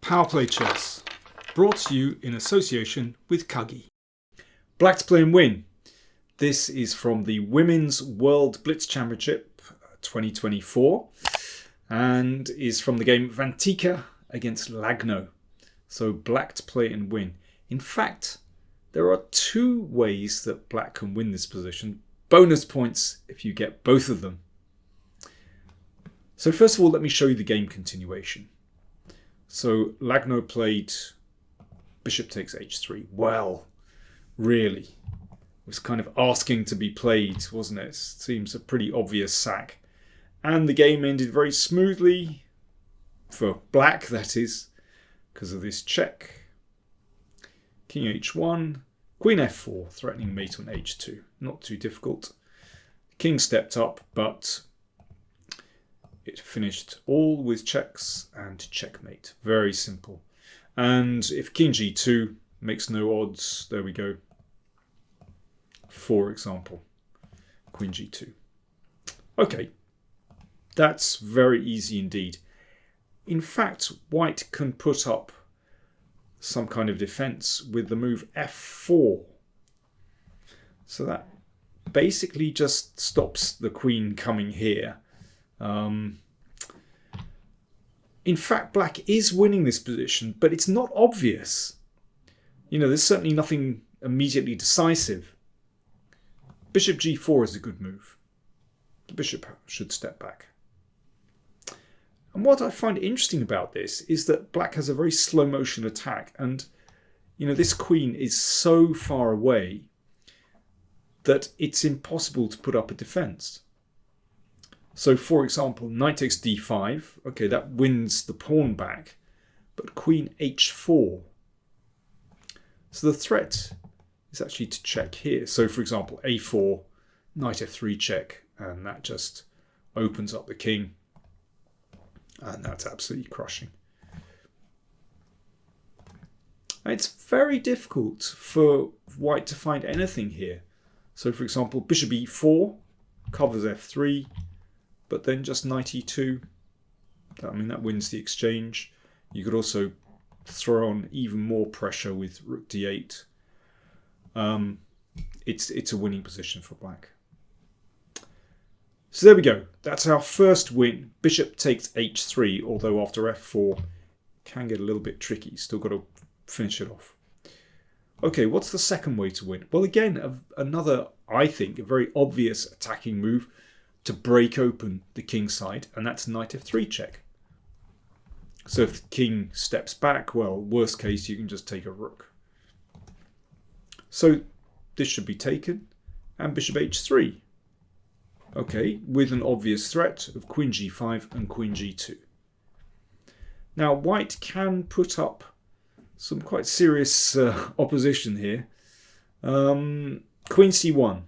PowerPlay Chess, brought to you in association with Kagi. Black to play and win. This is from the Women's World Blitz Championship 2024 and is from the game Vantika against Lagno. So black to play and win. In fact, there are two ways that black can win this position. Bonus points if you get both of them. So first of all, let me show you the game continuation. So Lagno played bishop takes h3. Well, really, it was kind of asking to be played, wasn't it? Seems a pretty obvious sack. And the game ended very smoothly, for black that is, because of this check. King h1, queen f4, threatening mate on h2. Not too difficult. King stepped up, but it finished all with checks and checkmate. Very simple. And if king g2 makes no odds, there we go. For example, queen g2. Okay, that's very easy indeed. In fact, white can put up some kind of defense with the move f4. So that basically just stops the queen coming here. In fact, black is winning this position, but it's not obvious. You know, there's certainly nothing immediately decisive. Bishop g4 is a good move. The bishop should step back. And what I find interesting about this is that black has a very slow motion attack, and you know, this queen is so far away that it's impossible to put up a defense. So for example, knight takes d5, okay, that wins the pawn back, but queen h4. So the threat is actually to check here. So for example, a4, knight f3 check, and that just opens up the king. And that's absolutely crushing. And it's very difficult for white to find anything here. So for example, bishop e4 covers f3, but then just knight e2. I mean, that wins the exchange. You could also throw on even more pressure with rook d8. It's a winning position for black. So there we go. That's our first win. Bishop takes h3, although after f4 can get a little bit tricky. Still got to finish it off. Okay, what's the second way to win? Well, again, another, I think, a very obvious attacking move to break open the king side, and that's knight f3 check. So if the king steps back, well, worst case, you can just take a rook. So this should be taken, and bishop h3. Okay, with an obvious threat of queen g5 and queen g2. Now, white can put up some quite serious opposition here. Queen c1.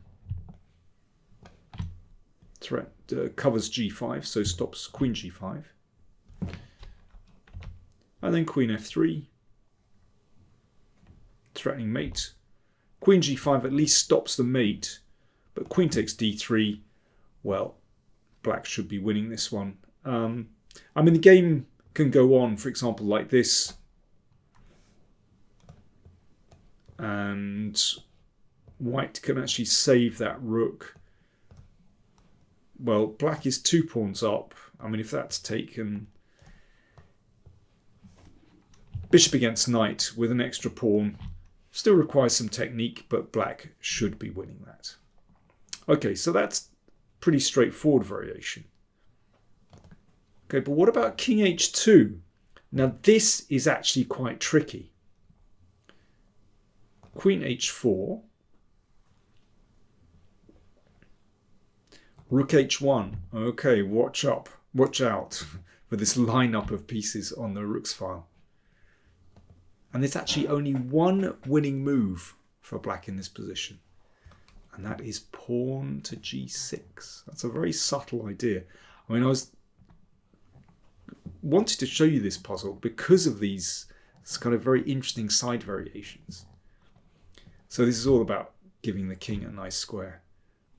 Threat covers g5, so stops queen g5. And then queen f3. Threatening mate. Queen g5 at least stops the mate, but queen takes d3. Well, black should be winning this one. I mean, the game can go on, for example, like this. And white can actually save that rook. Well, black is 2 pawns up. I mean, if that's taken, bishop against knight with an extra pawn still requires some technique, but black should be winning that. Okay, so that's pretty straightforward variation. Okay, but what about king h2? Now this is actually quite tricky. Queen h4, rook h1. Okay, watch out for this lineup of pieces on the rook's file. And there's actually only one winning move for black in this position, and that is pawn to g6. That's a very subtle idea. I mean, I wanted to show you this puzzle because of these kind of very interesting side variations. So this is all about giving the king a nice square.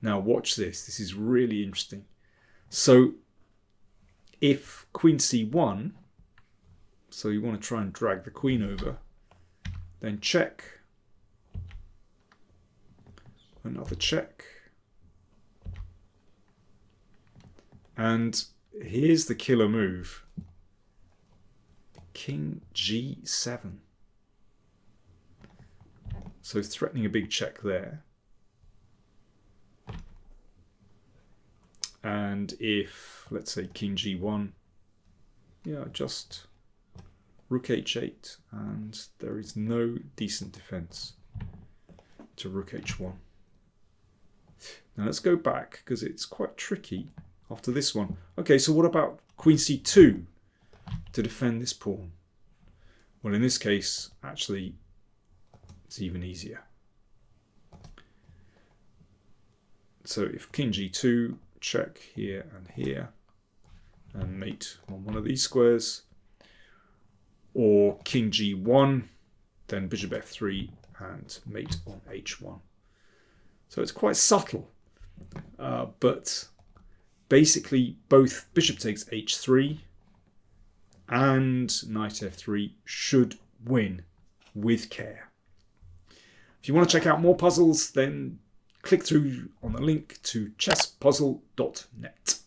Now watch this. This is really interesting. So if queen c1 So you want to try and drag the queen over. Then check. Another check. And here's the killer move. King G7. So threatening a big check there. And if, let's say, King G1, yeah, just Rook H8, and there is no decent defense to Rook H1. Now let's go back, because it's quite tricky after this one. Okay, so what about Queen C2 to defend this pawn? Well, in this case, actually, it's even easier. So if King G2, check here and here, and mate on one of these squares, or King G1, then Bishop F3 and mate on H1. So it's quite subtle, but basically both Bishop takes H3 and Knight F3 should win with care. If you want to check out more puzzles, then click through on the link to chesspuzzle.net.